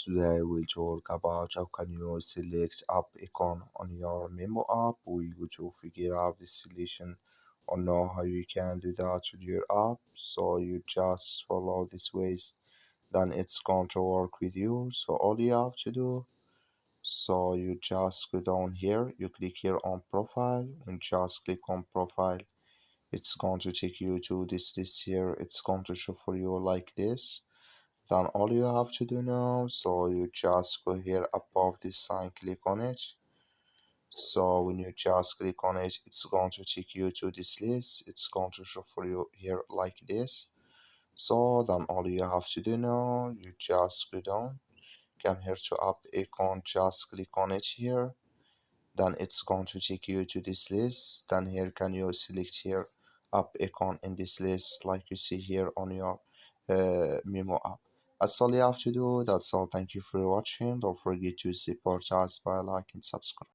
Today we'll talk about how can you select app icon on your Mimo app. We go to figure out the solution or know how you can do that with your app. So you just follow this ways, then it's going to work with you. So all you have to do, so you just go down here, you click here on profile, and just click on profile. It's going to take you to this list here. It's going to show for you like this. Then all you have to do now, so you just go here above this sign, click on it. So when you just click on it, it's going to take you to this list. It's going to show for you here like this. So then all you have to do now, you just go down, come here to app icon, just click on it here. Then it's going to take you to this list. Then here can you select here app icon in this list like you see here on your Mimo app. That's all you have to do. That's all. Thank you for watching. Don't forget to support us by liking and subscribe.